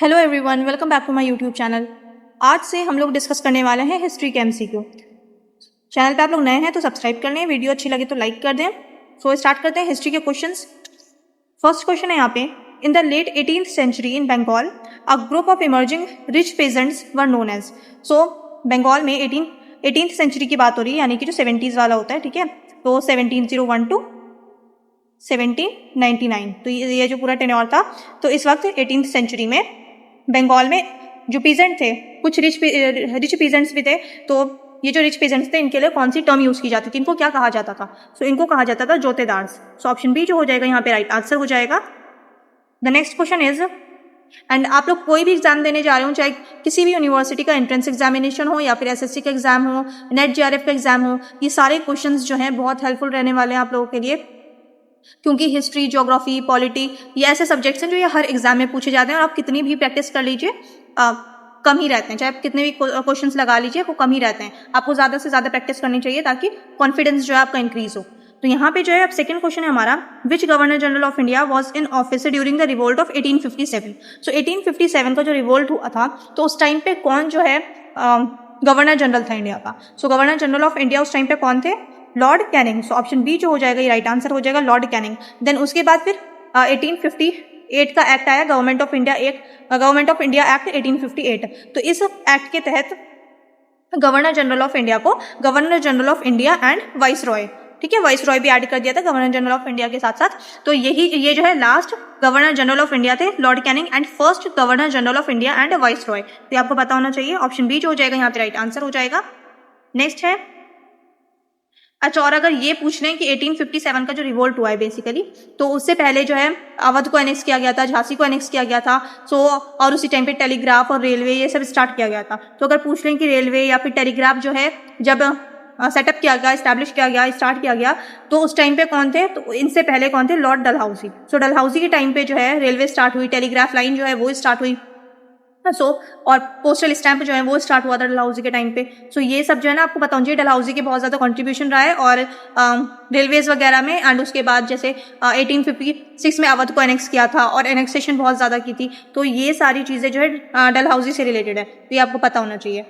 Hello everyone, welcome back to my YouTube channel. आज से हम लोग डिस्कस करने वाले हैं हिस्ट्री के एमसीक्यू। चैनल पे आप लोग नए हैं तो सब्सक्राइब कर लें, वीडियो अच्छी लगे तो लाइक कर दें। सो स्टार्ट करते हैं हिस्ट्री के क्वेश्चंस। फर्स्ट क्वेश्चन है यहाँ पे, in the late 18th century in Bengal a group of emerging rich peasants were known as. So Bengal में 18th सेंचुरी की बात हो रही है, यानी कि जो 70s वाला होता है, ठीक है। तो 1701 टू 1799, तो ये जो पूरा टेन्योर था, तो इस वक्त 18th सेंचुरी में बंगाल में जो पीजेंट थे, कुछ रिच पीजेंट्स भी थे। तो ये जो रिच पीजेंट्स थे, इनके लिए कौन सी टर्म यूज की जाती थी, इनको क्या कहा जाता था? सो इनको कहा जाता था जोतेदार। सो ऑप्शन बी जो हो जाएगा यहाँ पे राइट आंसर हो जाएगा। The next question is, and आप लोग कोई भी एग्जाम देने जा रहे हो, चाहे किसी भी यूनिवर्सिटी का एंट्रेंस एग्जामिनेशन हो या फिर एसएससी का एग्जाम हो, नेट जेआरएफ का एग्जाम हो, ये सारे क्वेश्चंस जो हैं बहुत हेल्पफुल रहने वाले हैं आप लोगों के लिए, क्योंकि हिस्ट्री, ज्योग्राफी, पॉलिटी, ये ऐसे सब्जेक्ट्स हैं जो ये हर एग्जाम में पूछे जाते हैं। और आप कितनी भी प्रैक्टिस कर लीजिए कम ही रहते हैं, चाहे आप कितने भी क्वेश्चंस लगा लीजिए वो कम ही रहते हैं। आपको ज़्यादा से ज़्यादा प्रैक्टिस करनी चाहिए ताकि कॉन्फिडेंस जो है आपका इंक्रीज हो। तो यहाँ पे जो है अब सेकंड क्वेश्चन है हमारा, which governor general of India was in office during the revolt of 1857। So 1857 का जो रिवोल्ट हुआ था, तो उस टाइम पे कौन जो है गवर्नर जनरल था इंडिया का? So governor general of India उस टाइम पे कौन थे? Lord Canning. So option B जो हो जाएगा ये राइट आंसर हो जाएगा, लॉर्ड कैनिंग। देन उसके बाद फिर 1858 का एक्ट आया, गवर्नमेंट ऑफ इंडिया एक्ट 1858। तो इस एक्ट के तहत गवर्नर जनरल ऑफ इंडिया को governor general of India and vice Roy, ठीक है, वाइस रॉय भी ऐड कर दिया था गवर्नर जनरल ऑफ इंडिया के साथ साथ। तो ये जो है last governor general of India थे Lord Canning, and first governor general of India and viceroy. तो आपको पता होना चाहिए, ऑप्शन बी जो हो जाएगा यहाँ पे राइट आंसर हो जाएगा। नेक्स्ट है, अच्छा, और अगर ये पूछ लें कि 1857 का जो रिवोल्ट हुआ है बेसिकली, तो उससे पहले जो है अवध को एनेक्स किया गया था, झांसी को एनेक्स किया गया था। सो और उसी टाइम पे टेलीग्राफ और रेलवे ये सब स्टार्ट किया गया था। तो अगर पूछ लें कि रेलवे या फिर टेलीग्राफ जो है जब सेटअप किया गया, स्टैब्लिश किया गया, स्टार्ट किया गया, तो उस टाइम पे कौन थे? तो इनसे पहले कौन थे? लॉर्ड डलहौजी। सो डलहौजी के टाइम पे जो है रेलवे स्टार्ट हुई, टेलीग्राफ लाइन जो है वो स्टार्ट हुई। सो और पोस्टल स्टैंप जो है वो स्टार्ट हुआ था डलहौजी के टाइम पे। सो ये सब जो है ना आपको पता होना चाहिए, डलहौजी के बहुत ज़्यादा कंट्रीब्यूशन रहा है और रेलवेज वगैरह में। एंड उसके बाद जैसे 1856 में अवध को एनेक्स किया था और एनेक्सेशन बहुत ज़्यादा की थी। तो ये सारी चीज़ें जो है डलहौजी से रिलेटेड है, तो ये आपको पता होना चाहिए।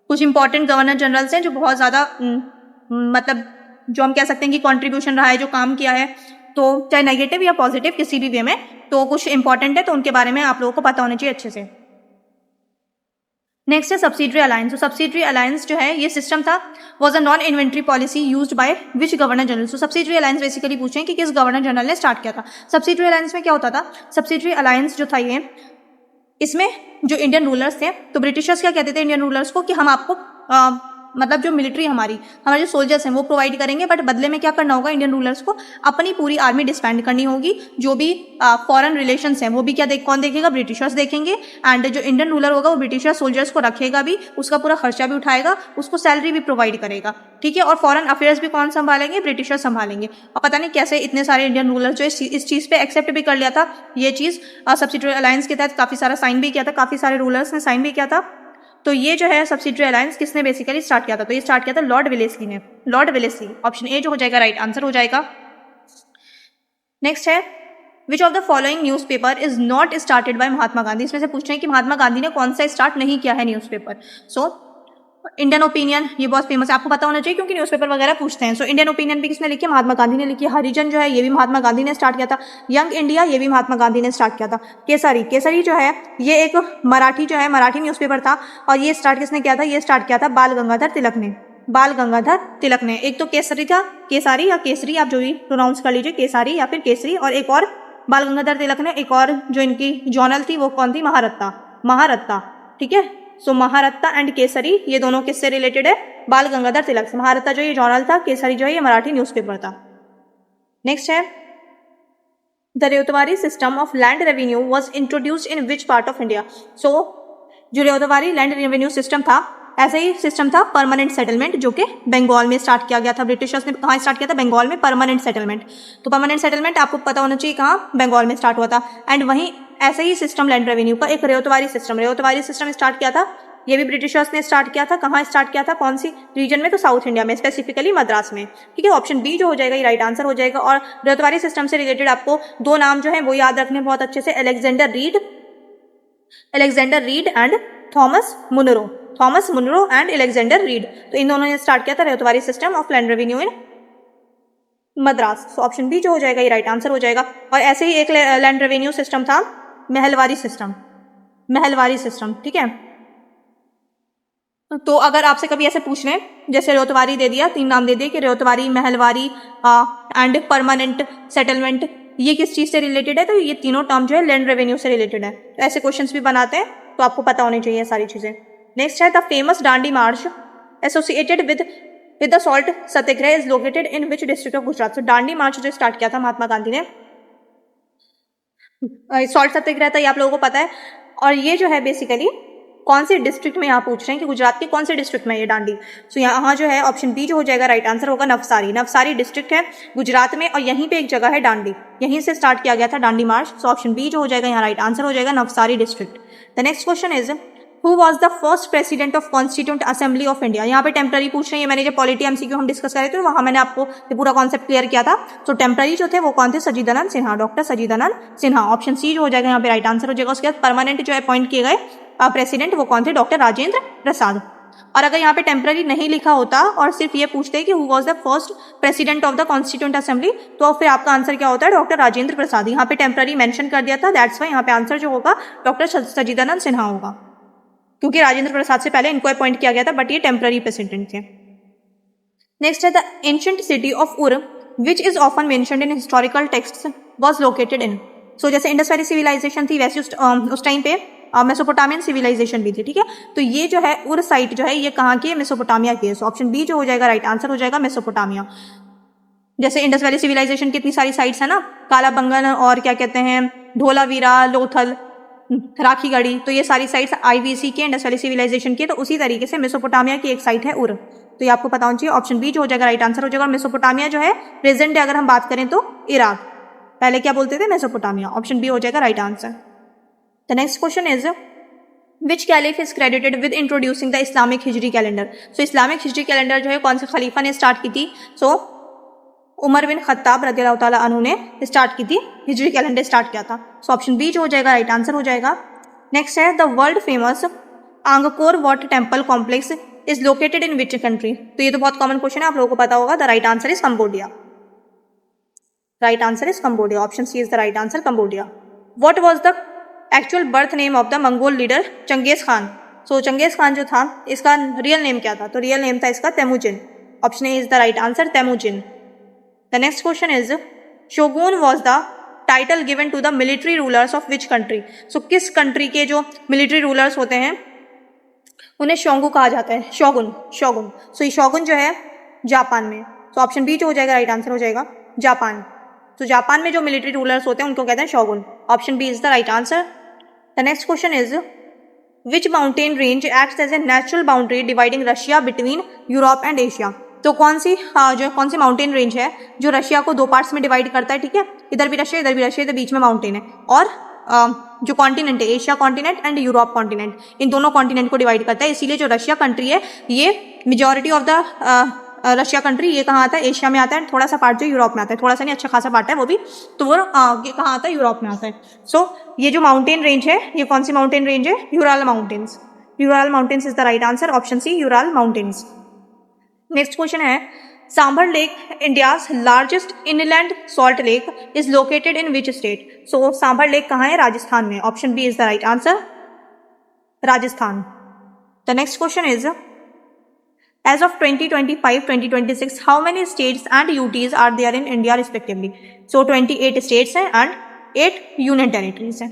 कुछ इंपॉर्टेंट गवर्नर जनरल्स हैं जो बहुत ज़्यादा मतलब जो हम कह सकते हैं कि कॉन्ट्रीब्यूशन रहा है, जो काम किया है, तो चाहे नेगेटिव या पॉजिटिव किसी भी वे में, तो कुछ इंपॉर्टेंट है, तो उनके बारे में आप लोगों को पता होना चाहिए अच्छे से। नेक्स्ट है सब्सिडरी अलायंस। तो सब्सिडरी अलायंस जो है ये सिस्टम था, was a non inventory policy used by which governor general. So subsidiary alliance basically पूछे कि किस गवर्नर जनरल ने स्टार्ट किया था। सब्सिडरी अलायंस में क्या होता था? सब्सिडरी अलायंस जो था ये, इसमें जो इंडियन रूलर्स थे, तो ब्रिटिशर्स क्या कहते थे इंडियन रूलर्स को कि हम आपको मतलब जो मिलिट्री हमारे जो सोल्जर्स हैं वो प्रोवाइड करेंगे, बट बदले में क्या करना होगा? इंडियन रूलर्स को अपनी पूरी आर्मी डिस्बैंड करनी होगी। जो भी फॉरेन रिलेशंस हैं वो भी कौन देखेगा? ब्रिटिशर्स देखेंगे। एंड जो इंडियन रूलर होगा वो ब्रिटिशर सोल्जर्स को रखेगा भी, उसका पूरा खर्चा भी उठाएगा, उसको सैलरी भी प्रोवाइड करेगा, ठीक है। और फॉरेन अफेयर्स भी कौन संभालेंगे? ब्रिटिशर्स संभालेंगे। और पता नहीं कैसे इतने सारे इंडियन रूलर्स जो इस चीज़ पे एक्सेप्ट भी कर लिया था, ये चीज़ सब्सिडरी अलायंस के तहत काफ़ी सारा साइन भी किया था, काफ़ी सारे रूलर्स ने साइन भी किया था। तो ये जो है सब्सिडरी अलायंस किसने बेसिकली स्टार्ट किया था? तो ये स्टार्ट किया था लॉर्ड वेलेस्ली ने, लॉर्ड वेलेस्ली। ऑप्शन ए जो हो जाएगा राइट आंसर हो जाएगा। नेक्स्ट है, which of the following newspaper is not started by Mahatma Gandhi. इसमें से पूछ रहे हैं कि महात्मा गांधी ने कौन सा स्टार्ट नहीं किया है न्यूज़पेपर। सो इंडियन ओपिनियन, ये बहुत फेमस है, आपको पता होना चाहिए क्योंकि न्यूज़पेपर वगैरह पूछते हैं। सो इंडियन ओपिनियन भी किसने लिखी है? महात्मा गांधी ने लिखी है। हरिजन जो है ये भी महात्मा गांधी ने स्टार्ट किया था। यंग इंडिया ये भी महात्मा गांधी ने स्टार्ट किया था। केसरी जो है ये एक मराठी न्यूज़पेपर था, और ये स्टार्ट किसने किया था? ये स्टार्ट किया था बाल गंगाधर तिलक ने। एक तो केसरी था, केसारी या केसरी, आप जो भी प्रोनाउंस कर लीजिए, केसारी या फिर केसरी, और एक और बाल गंगाधर तिलक ने। एक और जो इनकी जर्नल थी वो कौन थी? महारत्ता, ठीक है। सो महारत्ता एंड केसरी ये दोनों किससे रिलेटेड है? बाल गंगाधर तिलक से। महारत्ता जो ये जर्नल था, केसरी जो है ये मराठी न्यूज़पेपर था। नेक्स्ट है, the Ryotwari system of land revenue was introduced in which part of India. So जो रेवतवारी लैंड रेवेन्यू सिस्टम था, ऐसा ही सिस्टम था परमानेंट सेटलमेंट, जो कि बंगाल में स्टार्ट किया गया था। ब्रिटिशर्स ने कहाँ स्टार्ट किया था? बंगाल में परमानेंट सेटलमेंट। तो परमानेंट सेटलमेंट आपको पता होना चाहिए कहाँ? बंगाल में स्टार्ट हुआ था। एंड वहीं ऐसे ही सिस्टम लैंड रेवेन्यू का एक रेवतवारी सिस्टम स्टार्ट किया था। ये भी ब्रिटिशर्स ने स्टार्ट किया था। कहाँ स्टार्ट किया था? कौन सी रीजन में? तो साउथ इंडिया में, स्पेसिफिकली मद्रास में, ठीक है। ऑप्शन बी जो हो जाएगा ये राइट आंसर हो जाएगा। और रेवतवारी सिस्टम से रिलेटेड आपको दो नाम जो है वो याद रखने बहुत अच्छे से, Alexander Read Alexander Read and Thomas Munro, Thomas Munro and Alexander Read. तो इन दोनों ने स्टार्ट किया था Ryotwari system of land revenue in Madras. So option B जो हो जाएगा ये राइट आंसर हो जाएगा। और ऐसे ही एक लैंड रेवेन्यू सिस्टम था महलवारी सिस्टम, महलवारी सिस्टम, ठीक है। तो अगर आपसे कभी ऐसे पूछ लें, जैसे रेतवारी दे दिया, 3 नाम दे दिए कि ryotwari, Mahalwari and permanent settlement, ये किस चीज से रिलेटेड है, तो ये तीनों टर्म जो है लैंड रेवेन्यू से रिलेटेड है। तो ऐसे क्वेश्चंस भी बनाते हैं, तो आपको पता होनी चाहिए सारी चीजें। नेक्स्ट है the famous Dandi March associated with the salt Satyagraha is located in which district of Gujarat. तो डांडी मार्च जो स्टार्ट किया था महात्मा गांधी ने, सॉल्ट सत्याग्रह था, ये आप लोगों को पता है। और ये जो है बेसिकली कौन से डिस्ट्रिक्ट में यहाँ पूछ रहे हैं कि गुजरात के कौन से डिस्ट्रिक्ट में ये डांडी। सो यहाँ जो है ऑप्शन बी जो हो जाएगा राइट आंसर होगा नवसारी। नवसारी डिस्ट्रिक्ट है गुजरात में और यहीं पे एक जगह है डांडी, यहीं से स्टार्ट किया गया था डांडी मार्च। सो ऑप्शन बी जो हो जाएगा यहाँ राइट आंसर हो जाएगा Navsari district. The next question is who was the first president of constituent assembly of India. यहाँ पे टेम्पररी पूछ रहे हैं, मैंने जब पॉलिटी एमसीक्यू हम डिस्कस कर रहे थे वहां मैंने आपको ये पूरा कॉन्सेप्ट क्लियर किया था। तो टेम्पररी जो थे वो कौन थे, Sachchidananda Sinha, doctor Sachchidananda Sinha. Option C जो हो जाएगा यहाँ पे राइट आंसर हो जाएगा। उसके बाद परमानेंट जो अपॉइंट किए गए प्रेसिडेंट वो कौन थे, डॉक्टर राजेंद्र प्रसाद। और अगर यहाँ पे टेम्पररी नहीं लिखा होता और सिर्फ ये पूछते कि who was the first president of the constituent assembly, तो फिर आपका आंसर क्या होता है, डॉक्टर राजेंद्र प्रसाद। यहाँ पे टेम्पररी मेंशन कर दिया था, दैट्स वाई यहाँ पे आंसर जो होगा डॉक्टर सचिदानंद सिन्हा होगा, क्योंकि राजेंद्र प्रसाद से पहले इनको अपॉइंट किया गया था, बट ये टेम्पररी प्रेसिडेंट थे। नेक्स्ट है the ancient city of Ur which is often mentioned in historical texts was located in. So जैसे इंडस वैली सिविलाइजेशन थी वैसे उस टाइम पे मेसोपोटामियन सिविलाइजेशन भी थी, ठीक है। तो ये जो है उर साइट जो है ये कहाँ की है, मेसोपोटामिया की है। सो ऑप्शन बी जो हो जाएगा राइट आंसर हो जाएगा मेसोपोटामिया। जैसे इंडस वैली सिविलाइजेशन की इतनी सारी साइट्स है ना, काला बंगन और क्या कहते हैं धोलावीरा, लोथल, राखीगढ़ी, तो ये सारी साइट्स आईवीसी के इंडस वैली सिविलाइजेशन की। तो उसी तरीके से मेसोपोटामिया की एक साइट है उर, तो ये आपको पता होना चाहिए। ऑप्शन बी जो हो जाएगा राइट आंसर हो जाएगा। मेसोपोटामिया जो है प्रेजेंट है, अगर हम बात करें तो इराक, पहले क्या बोलते थे मेसोपोटामिया। ऑप्शन बी हो जाएगा right answer. The next question is which caliph is credited with introducing the Islamic Hijri calendar. So Islamic Hijri calendar जो है कौन से खलीफा ने स्टार्ट की थी, सो उमर बिन खत्ताब रज़ियल्लाहु ताला अन्हु ने स्टार्ट की थी, हिजरी कैलेंडर स्टार्ट किया था। सो ऑप्शन बी जो हो जाएगा राइट आंसर हो जाएगा। नेक्स्ट है the world famous Angkor Wat temple complex is located in which country. तो ये तो बहुत कॉमन क्वेश्चन है, आप लोगों को पता होगा। The right answer is Cambodia. Right answer is Cambodia. Option C is the right answer, Cambodia. What was the actual birth name of the Mongol leader Genghis Khan. So Genghis Khan जो था इसका real name क्या था, तो real name था इसका Temujin. Option A is the right answer, Temujin. The next question is shogun was the title given to the military rulers of which country. So किस country के जो मिलिट्री रूलर्स होते हैं उन्हें शोंगू कहा जाता है, शोगुन, शोगुन। सो ये शोगुन जो है जापान में। तो ऑप्शन बी जो हो जाएगा राइट आंसर हो जाएगा जापान। तो जापान में जो मिलिट्री रूलर्स होते हैं उनको कहते हैं shogun. Option B is the right answer. The next question is which mountain range acts as a natural boundary dividing Russia between Europe and Asia. तो कौन सी माउंटेन रेंज है जो रशिया को 2 पार्ट्स में डिवाइड करता है, ठीक है। इधर भी रशिया, इधर भी रशिया, इधर बीच में माउंटेन है। और जो कॉन्टिनेंट है Asia continent and Europe continent, इन दोनों कॉन्टिनेंट को डिवाइड करता है। इसीलिए जो रशिया कंट्री है ये majority of the Russia country ये कहाँ आता है, एशिया में आता है। थोड़ा सा पार्ट जो यूरोप में आता है, थोड़ा सा नहीं अच्छा खासा पार्ट है वो भी, तो वो ये कहाँ आता है, यूरोप में आता है। सो ये जो माउंटेन रेंज है ये कौन सी माउंटेन रेंज है, Ural mountains. Ural mountains is the right answer. Option C Ural mountains. Next question है Sambhar lake India's largest inland salt lake is located in which state. So Sambhar lake कहाँ है, राजस्थान में। Option B is the right answer, Rajasthan. The next question is as of 2025-2026 how many states and UTs are there in India respectively। so 28 states हैं and 8 union territories हैं।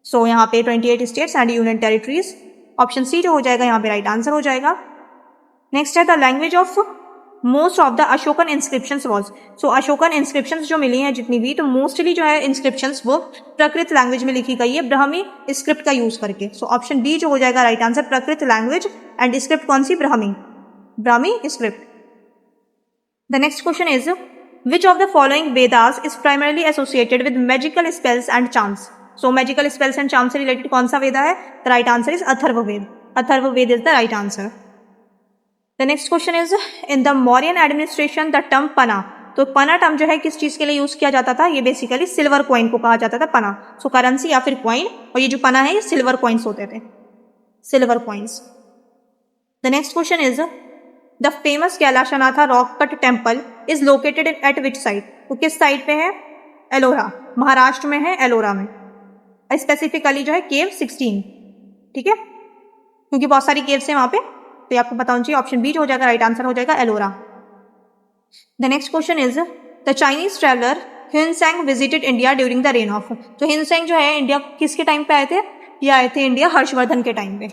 so यहाँ पे 28 states and union territories। Option C जो हो जाएगा यहाँ पे right answer हो जाएगा। नेक्स्ट है the language of most of the Ashokan inscriptions was. So Ashokan inscriptions जो मिली हैं जितनी भी, तो मोस्टली जो है इंस्क्रिप्शंस वो प्राकृत लैंग्वेज में लिखी गई है, ब्राह्मी स्क्रिप्ट का यूज करके। सो ऑप्शन बी जो हो जाएगा right answer, Prakrit language and script कौन सी, Brahmi script. The next question is which of the following Vedas is primarily associated with magical spells and chants. So magical spells and chants से related कौन सा वेदा है, the right answer is Atharvaveda. Atharvaveda is the right answer. The next question is in the Mauryan administration the term pana. तो पना term जो है किस चीज़ के लिए यूज़ किया जाता था, ये बेसिकली सिल्वर कॉइन को कहा जाता था पना। सो करेंसी या फिर कॉइन, और ये जो पना है ये सिल्वर कॉइन्स होते थे, silver coins. The next question is the famous Kailasanatha rock cut temple is located at which site, वो किस साइड पे है, एलोरा, महाराष्ट्र में है, एलोरा में, स्पेसिफिकली जो है केव 16, ठीक है, क्योंकि बहुत सारी केव्स हैं वहाँ पे, तो ये आपको पता होना चाहिए। ऑप्शन बी जो हो जाएगा राइट आंसर हो जाएगा Ellora. The next question is the Chinese traveller Hiuen Tsang visited India during the reign of, तो हिनसेंग जो है इंडिया किसके टाइम पे आए थे, ये आए थे इंडिया हर्षवर्धन के टाइम पे।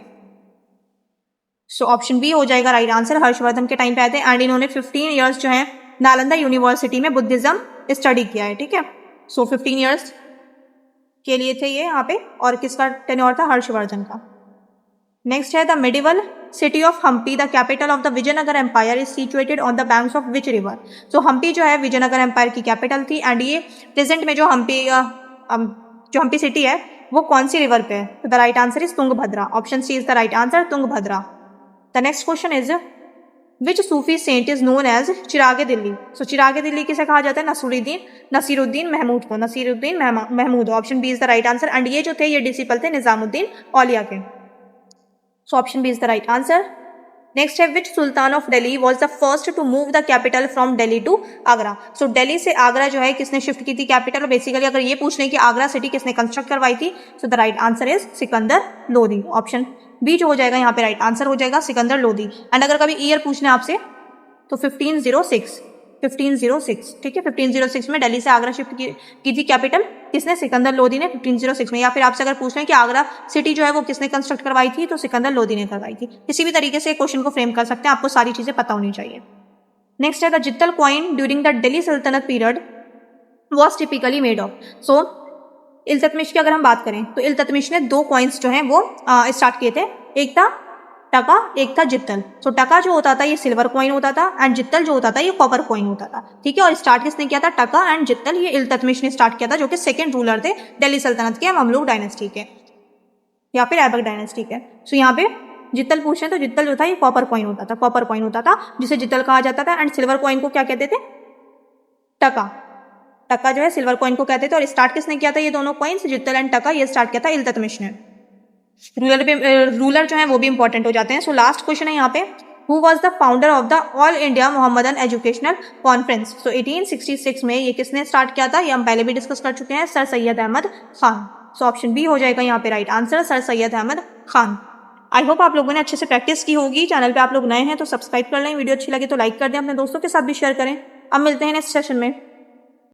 सो ऑप्शन बी हो जाएगा राइट आंसर, हर्षवर्धन के टाइम पे आए थे, एंड इन्होंने 15 ईयर्स जो है नालंदा यूनिवर्सिटी में बुद्धिज्म स्टडी किया है, ठीक है। सो 15 ईयर्स के लिए थे ये यहाँ पे, और किसका टेन्योर था, हर्षवर्धन का। नेक्स्ट है the medieval city of Hampi the capital of the Vijayanagara empire is situated on the banks of which river, तो हम्पी जो है विजयनगर एम्पायर की कैपिटल थी, एंड ये प्रेजेंट में जो हम्पी सिटी है वो कौन सी रिवर पे है, तो the right answer is Tungabhadra. Option C is the right answer, Tungabhadra. The next question is which Sufi saint is known as Chirag e Delhi, so Chirag e Delhi किसे कहा जाता है, नसीरुद्दीन महमूद को, Nasiruddin Mahmud. Option B is the right answer, and ये जो थे ये डिसिपल थे निजामुद्दीन औलिया के। So option B is the right answer. Next है which sultan of Delhi was the first to move the capital from Delhi to Agra, so Delhi से आगरा जो है किसने शिफ्ट की थी कैपिटल, और बेसिकली अगर ये पूछ लें कि आगरा सिटी किसने कंस्ट्रक्ट करवाई थी, so the right answer is Sikandar Lodi. Option B जो हो जाएगा यहाँ पे राइट आंसर हो जाएगा सिकंदर लोदी। एंड अगर कभी ईयर पूछना आपसे तो 1506, ठीक है, 1506 में दिल्ली से आगरा शिफ्ट की थी कैपिटल किसने, सिकंदर लोदी ने 1506 में। या फिर आपसे अगर पूछ लें कि आगरा सिटी जो है वो किसने कंस्ट्रक्ट करवाई थी, तो सिकंदर लोदी ने करवाई थी। किसी भी तरीके से क्वेश्चन को फ्रेम कर सकते हैं, आपको सारी चीजें पता होनी चाहिए। नेक्स्ट है the jital coin during the Delhi sultanate period was typically made of, so Iltutmish की अगर हम बात करें तो इल्तुतमिश ने 2 कॉइन्स जो हैं वो स्टार्ट किए थे, एक था टका, एक था जित्तल। सो टका जो होता था ये सिल्वर कॉइन होता था, एंड जित्तल जो होता था ये कॉपर कॉइन होता था, ठीक है। और स्टार्ट किसने किया था, टका एंड जित्तल, ये इल्तुतमिश ने स्टार्ट किया था, जो कि सेकंड रूलर थे दिल्ली सल्तनत के, ममलूक डायनेस्टी के या फिर ऐबक डायनेस्टी के। सो यहाँ पे जित्तल पूछे तो जित्तल जो था ये कॉपर कॉइन होता था, जिसे जित्तल कहा जाता था, एंड सिल्वर कॉइन को क्या कहते थे, टका जो है सिल्वर कॉइन को कहते थे। और स्टार्ट किसने किया था ये दोनों कॉइन्स, जित्तल एंड टका, ये स्टार्ट किया था इल्तुतमिश ने। रूलर जो है वो भी इंपॉर्टेंट हो जाते हैं। सो लास्ट क्वेश्चन है यहाँ पे, who was the founder of the All India Mohammedan Educational Conference, so 1866 में ये किसने स्टार्ट किया था, ये हम पहले भी डिस्कस कर चुके हैं, sir Syed Ahmad Khan. So option B हो जाएगा यहाँ पे right answer, sir Syed Ahmad Khan. I hope आप लोगों ने अच्छे से प्रैक्टिस की होगी। चैनल पे आप लोग नए हैं तो सब्सक्राइब कर लें, वीडियो अच्छी लगे तो लाइक कर दें, अपने दोस्तों के साथ भी शेयर करें। अब मिलते हैं नेक्स्ट सेशन में।